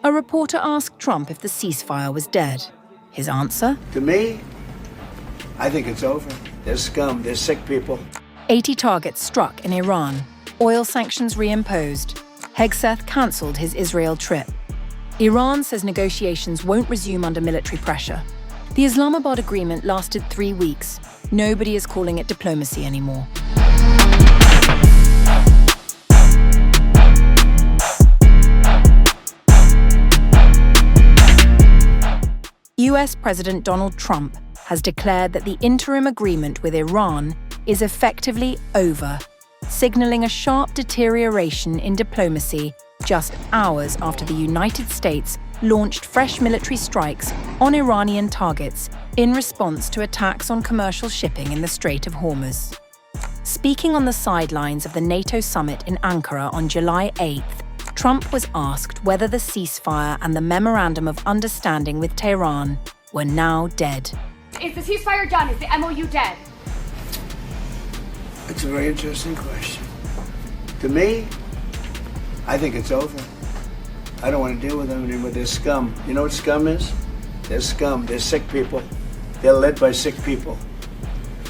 A reporter asked Trump if the ceasefire was dead. His answer? To me, I think it's over. There's scum, there's sick people. 80 targets struck in Iran. Oil sanctions reimposed. Hegseth cancelled his Israel trip. Iran says negotiations won't resume under military pressure. The Islamabad agreement lasted 3 weeks. Nobody is calling it diplomacy anymore. US President Donald Trump has declared that the interim agreement with Iran is effectively over, signaling a sharp deterioration in diplomacy just hours after the United States launched fresh military strikes on Iranian targets in response to attacks on commercial shipping in the Strait of Hormuz. Speaking on the sidelines of the NATO summit in Ankara on July 8th, Trump was asked whether the ceasefire and the memorandum of understanding with Tehran were now dead. Is the ceasefire done? Is the MOU dead? It's a very interesting question. To me, I think it's over. I don't want to deal with them anymore. They're scum. You know what scum is? They're scum. They're sick people. They're led by sick people.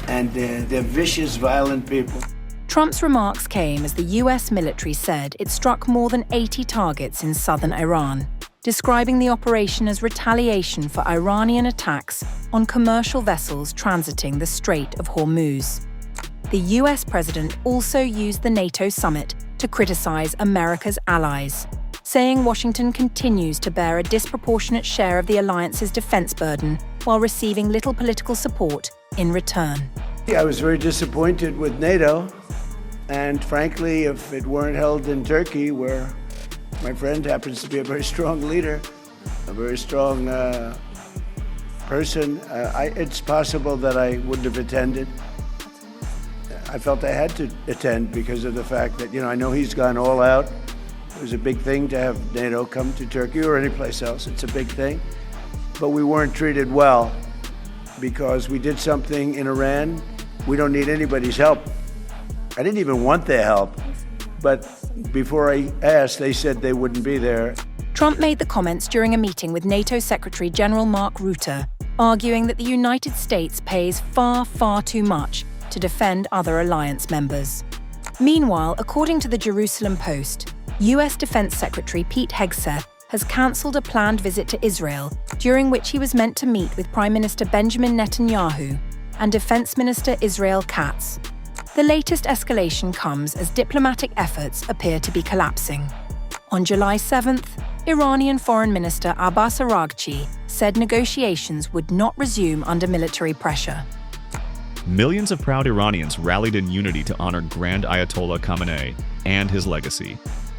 And they're vicious, violent people. Trump's remarks came as the US military said it struck more than 80 targets in southern Iran, describing the operation as retaliation for Iranian attacks on commercial vessels transiting the Strait of Hormuz. The US president also used the NATO summit to criticize America's allies, saying Washington continues to bear a disproportionate share of the alliance's defense burden while receiving little political support in return. I was very disappointed with NATO. And frankly, if it weren't held in Turkey, where my friend happens to be a very strong leader, a very strong person, it's possible that I wouldn't have attended. I felt I had to attend because of the fact that, I know he's gone all out. It was a big thing to have NATO come to Turkey or any place else. It's a big thing. But we weren't treated well because we did something in Iran. We don't need anybody's help. I didn't even want their help, but before I asked, they said they wouldn't be there. Trump made the comments during a meeting with NATO Secretary General Mark Rutte, arguing that the United States pays far, far too much to defend other alliance members. Meanwhile, according to the Jerusalem Post, US Defense Secretary Pete Hegseth has cancelled a planned visit to Israel, during which he was meant to meet with Prime Minister Benjamin Netanyahu and Defense Minister Israel Katz. The latest escalation comes as diplomatic efforts appear to be collapsing. On July 7th, Iranian Foreign Minister Abbas Araghchi said negotiations would not resume under military pressure. Millions of proud Iranians rallied in unity to honor Grand Ayatollah Khamenei and his legacy.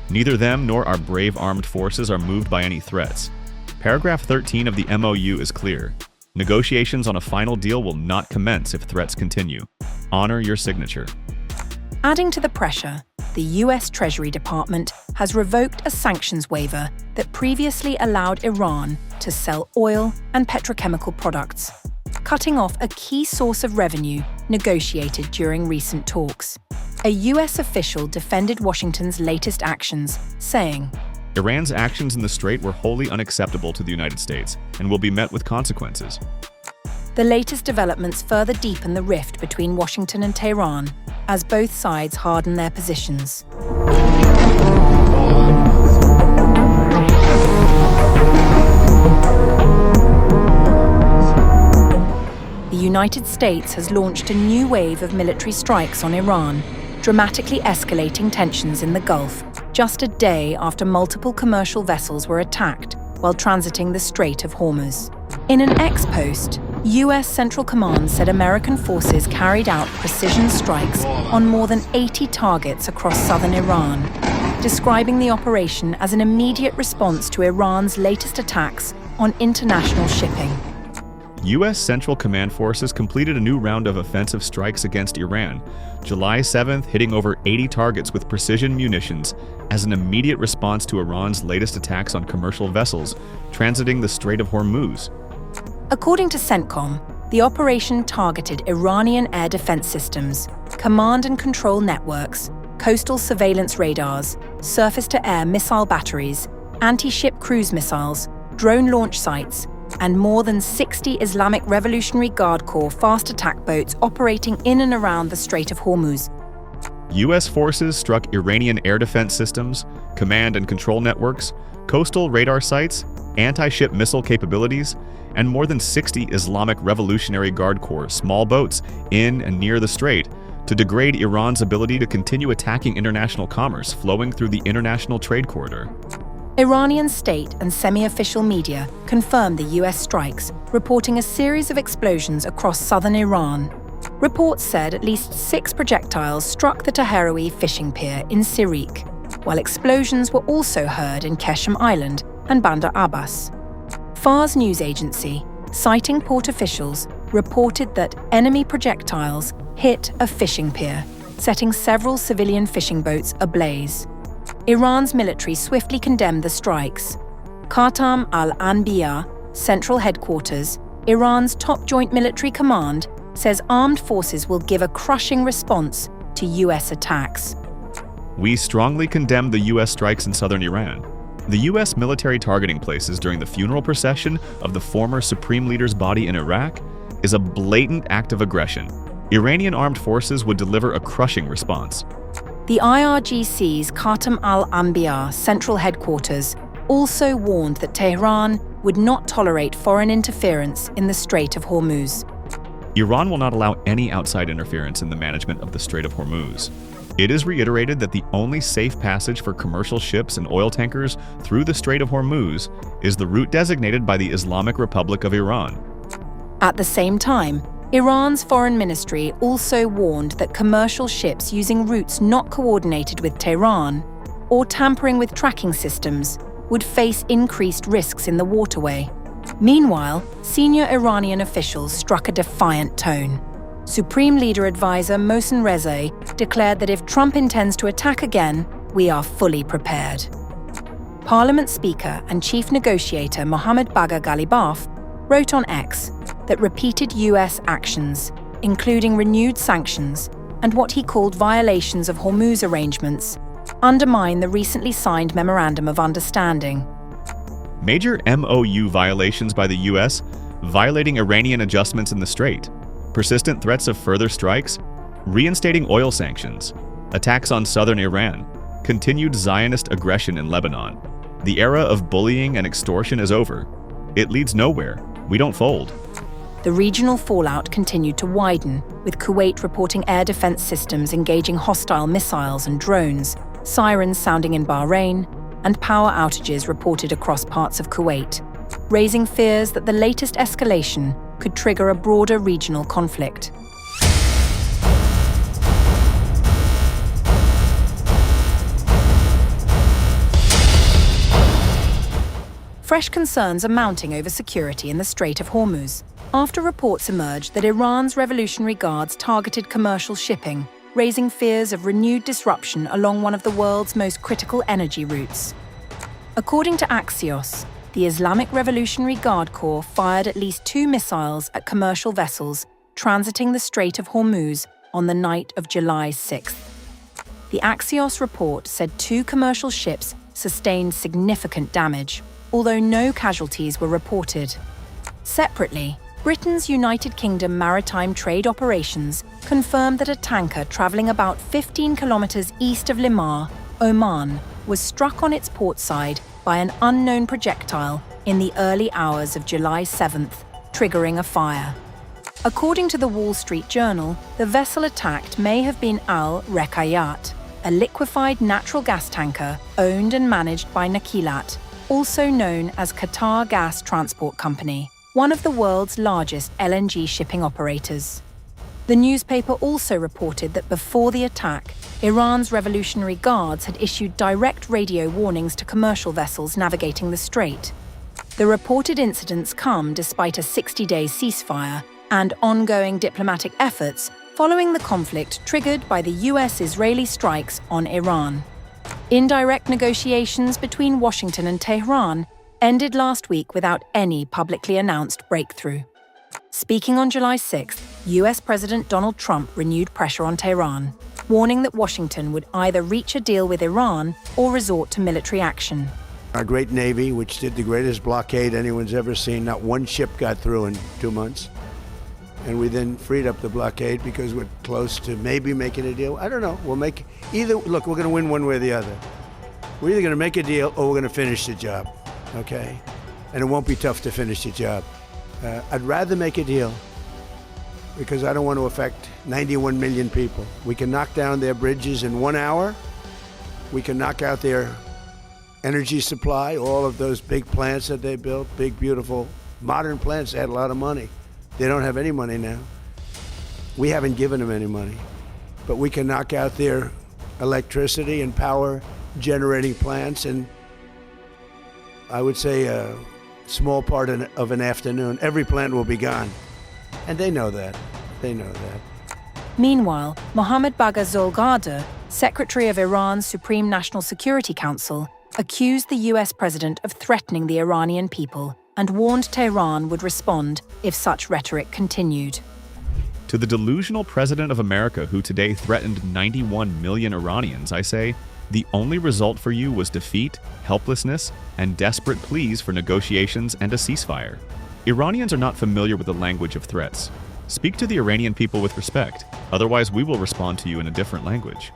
Neither them nor our brave armed forces are moved by any threats. Paragraph 13 of the MOU is clear. Negotiations on a final deal will not commence if threats continue. Honor your signature. Adding to the pressure, the US Treasury Department has revoked a sanctions waiver that previously allowed Iran to sell oil and petrochemical products, cutting off a key source of revenue negotiated during recent talks. A US official defended Washington's latest actions, saying, Iran's actions in the Strait were wholly unacceptable to the United States and will be met with consequences. The latest developments further deepen the rift between Washington and Tehran as both sides harden their positions. The United States has launched a new wave of military strikes on Iran, dramatically escalating tensions in the Gulf, just a day after multiple commercial vessels were attacked while transiting the Strait of Hormuz. In an ex-post, US Central Command said American forces carried out precision strikes on more than 80 targets across southern Iran, describing the operation as an immediate response to Iran's latest attacks on international shipping. U.S. Central Command forces completed a new round of offensive strikes against Iran, July 7th hitting over 80 targets with precision munitions as an immediate response to Iran's latest attacks on commercial vessels transiting the Strait of Hormuz. According to CENTCOM, the operation targeted Iranian air defense systems, command and control networks, coastal surveillance radars, surface-to-air missile batteries, anti-ship cruise missiles, drone launch sites, and more than 60 Islamic Revolutionary Guard Corps fast attack boats operating in and around the Strait of Hormuz. U.S. forces struck Iranian air defense systems, command and control networks, coastal radar sites, anti-ship missile capabilities, and more than 60 Islamic Revolutionary Guard Corps small boats in and near the strait to degrade Iran's ability to continue attacking international commerce flowing through the international trade corridor. Iranian state and semi-official media confirmed the US strikes, reporting a series of explosions across southern Iran. Reports said at least 6 projectiles struck the Tahrawi fishing pier in Sirik, while explosions were also heard in Keshem Island and Bandar Abbas. Fars news agency, citing port officials, reported that enemy projectiles hit a fishing pier, setting several civilian fishing boats ablaze. Iran's military swiftly condemned the strikes. Khatam al-Anbiya, central headquarters, Iran's top joint military command, says armed forces will give a crushing response to US attacks. We strongly condemn the U.S. strikes in southern Iran. The U.S. military targeting places during the funeral procession of the former supreme leader's body in Iraq is a blatant act of aggression. Iranian armed forces would deliver a crushing response. The IRGC's Khatam al-Anbiya central headquarters also warned that Tehran would not tolerate foreign interference in the Strait of Hormuz. Iran will not allow any outside interference in the management of the Strait of Hormuz. It is reiterated that the only safe passage for commercial ships and oil tankers through the Strait of Hormuz is the route designated by the Islamic Republic of Iran. At the same time, Iran's foreign ministry also warned that commercial ships using routes not coordinated with Tehran or tampering with tracking systems would face increased risks in the waterway. Meanwhile, senior Iranian officials struck a defiant tone. Supreme Leader Advisor Mohsen Reza declared that if Trump intends to attack again, we are fully prepared. Parliament Speaker and Chief Negotiator Mohammad Bagher Ghalibaf wrote on X that repeated US actions, including renewed sanctions and what he called violations of Hormuz arrangements, undermine the recently signed Memorandum of Understanding. Major MOU violations by the U.S., violating Iranian adjustments in the Strait, persistent threats of further strikes, reinstating oil sanctions, attacks on southern Iran, continued Zionist aggression in Lebanon. The era of bullying and extortion is over. It leads nowhere. We don't fold. The regional fallout continued to widen, with Kuwait reporting air defense systems engaging hostile missiles and drones, sirens sounding in Bahrain, and power outages reported across parts of Kuwait, raising fears that the latest escalation could trigger a broader regional conflict. Fresh concerns are mounting over security in the Strait of Hormuz, after reports emerged that Iran's Revolutionary Guards targeted commercial shipping, raising fears of renewed disruption along one of the world's most critical energy routes. According to Axios, the Islamic Revolutionary Guard Corps fired at least 2 missiles at commercial vessels transiting the Strait of Hormuz on the night of July 6th. The Axios report said 2 commercial ships sustained significant damage, although no casualties were reported. Separately, Britain's United Kingdom Maritime Trade Operations confirmed that a tanker travelling about 15 kilometres east of Limar, Oman, was struck on its port side by an unknown projectile in the early hours of July 7th, triggering a fire. According to the Wall Street Journal, the vessel attacked may have been Al Rekayat, a liquefied natural gas tanker owned and managed by Nakilat, also known as Qatar Gas Transport Company, one of the world's largest LNG shipping operators. The newspaper also reported that before the attack, Iran's Revolutionary Guards had issued direct radio warnings to commercial vessels navigating the strait. The reported incidents come despite a 60-day ceasefire and ongoing diplomatic efforts following the conflict triggered by the US-Israeli strikes on Iran. Indirect negotiations between Washington and Tehran ended last week without any publicly announced breakthrough. Speaking on July 6th, US President Donald Trump renewed pressure on Tehran, warning that Washington would either reach a deal with Iran or resort to military action. Our great Navy, which did the greatest blockade anyone's ever seen, not one ship got through in 2 months. And we then freed up the blockade because we're close to maybe making a deal. I don't know. We'll make either. Look, we're going to win one way or the other. We're either going to make a deal or we're going to finish the job, okay? And it won't be tough to finish the job. I'd rather make a deal because I don't want to affect 91 million people. We can knock down their bridges in 1 hour. We can knock out their energy supply, all of those big plants that they built, big, beautiful, modern plants. They had a lot of money. They don't have any money now. We haven't given them any money. But we can knock out their electricity and power generating plants in, I would say, a small part of an afternoon. Every plant will be gone. And they know that. They know that. Meanwhile, Mohammad Bagher Zolgadeh, Secretary of Iran's Supreme National Security Council, accused the US president of threatening the Iranian people and warned Tehran would respond if such rhetoric continued. To the delusional president of America who today threatened 91 million Iranians, I say, the only result for you was defeat, helplessness, and desperate pleas for negotiations and a ceasefire. Iranians are not familiar with the language of threats. Speak to the Iranian people with respect, otherwise we will respond to you in a different language.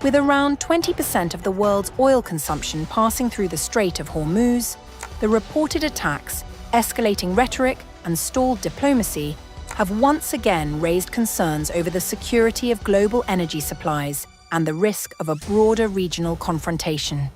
With around 20% of the world's oil consumption passing through the Strait of Hormuz, the reported attacks, escalating rhetoric, and stalled diplomacy have once again raised concerns over the security of global energy supplies and the risk of a broader regional confrontation.